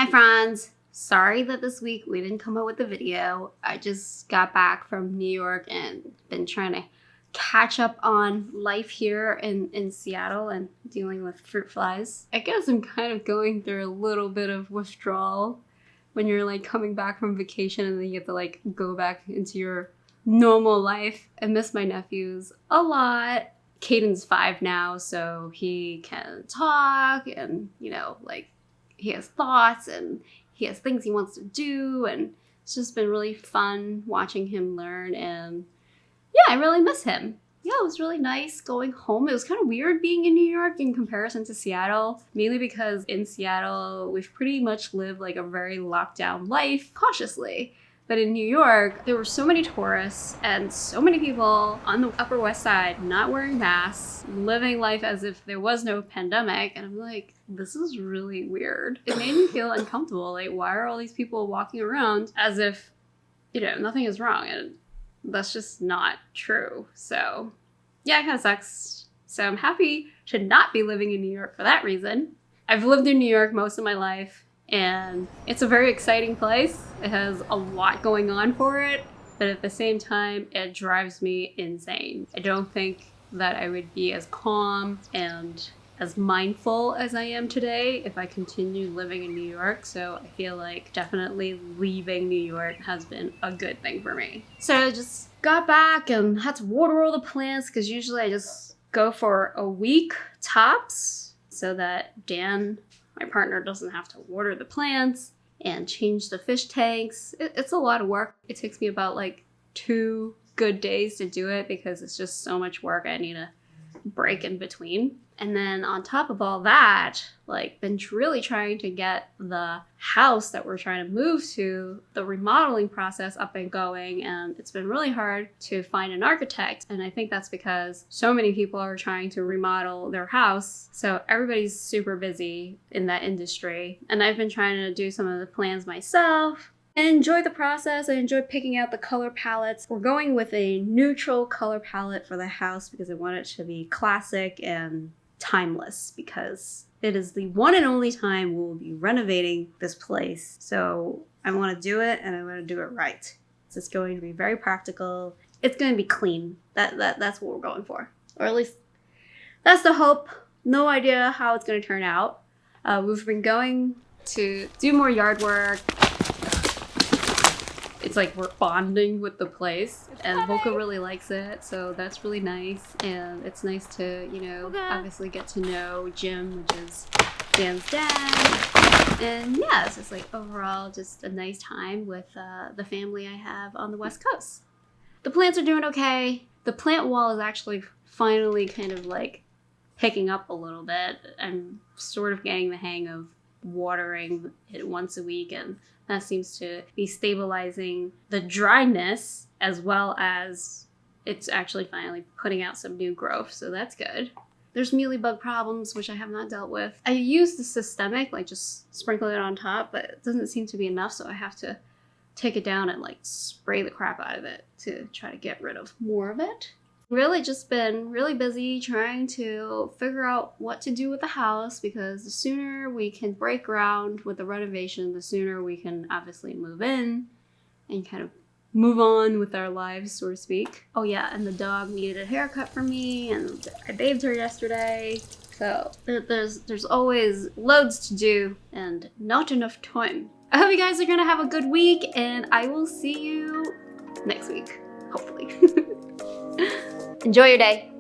Hi friends! Sorry that this week we didn't come out with a video. I just got back from New York and been trying to catch up on life here in Seattle and dealing with fruit flies. I guess I'm kind of going through a little bit of withdrawal when you're like coming back from vacation and then you have to like go back into your normal life. I miss my nephews a lot. Caden's 5 now, so he can talk and, you know, like he has thoughts and he has things he wants to do, and it's just been really fun watching him learn. And yeah, I really miss him. Yeah, it was really nice going home. It was kind of weird being in New York in comparison to Seattle, mainly because in Seattle, we've pretty much lived like a very locked down life cautiously. But in New York, there were so many tourists and so many people on the Upper West Side not wearing masks, living life as if there was no pandemic. And I'm like, this is really weird. It made me feel uncomfortable. Like, why are all these people walking around as if, you know, nothing is wrong? And that's just not true. So yeah, it kind of sucks. So I'm happy to not be living in New York for that reason. I've lived in New York most of my life, and it's a very exciting place. It has a lot going on for it, but at the same time, it drives me insane. I don't think that I would be as calm and as mindful as I am today if I continued living in New York. So I feel like definitely leaving New York has been a good thing for me. So I just got back and had to water all the plants because usually I just go for a week tops so that Dan, my partner, doesn't have to water the plants and change the fish tanks. It's a lot of work. It takes me about like 2 good days to do it because it's just so much work. I need a break in between. And then on top of all that, like, been really trying to get the house that we're trying to move to, the remodeling process up and going. And it's been really hard to find an architect. And I think that's because so many people are trying to remodel their house. So everybody's super busy in that industry. And I've been trying to do some of the plans myself. I enjoy the process. I enjoy picking out the color palettes. We're going with a neutral color palette for the house because I want it to be classic and timeless, because it is the one and only time we'll be renovating this place. So I want to do it, and I want to do it right. So it's going to be very practical. It's going to be clean. That's what we're going for, or at least that's the hope. No idea how it's going to turn out. We've been going to do more yard work. It's like we're bonding with the place, and Volka really likes it, so that's really nice. And it's nice to, you know, obviously get to know Jim, which is Dan's dad. And yeah, it's just like overall just a nice time with the family I have on the West Coast. The plants are doing okay. The plant wall is actually finally kind of like picking up a little bit. I'm sort of getting the hang of watering it once a week, and that seems to be stabilizing the dryness, as well as it's actually finally putting out some new growth, so that's good. There's mealybug problems, which I have not dealt with. I use the systemic, like just sprinkle it on top, but it doesn't seem to be enough, so I have to take it down and like spray the crap out of it to try to get rid of more of it. Really just been really busy trying to figure out what to do with the house, because the sooner we can break ground with the renovation, the sooner we can obviously move in and kind of move on with our lives, so to speak. Oh yeah, and the dog needed a haircut from me, and I bathed her yesterday. So there's always loads to do and not enough time. I hope you guys are gonna have a good week, and I will see you next week, hopefully. Enjoy your day.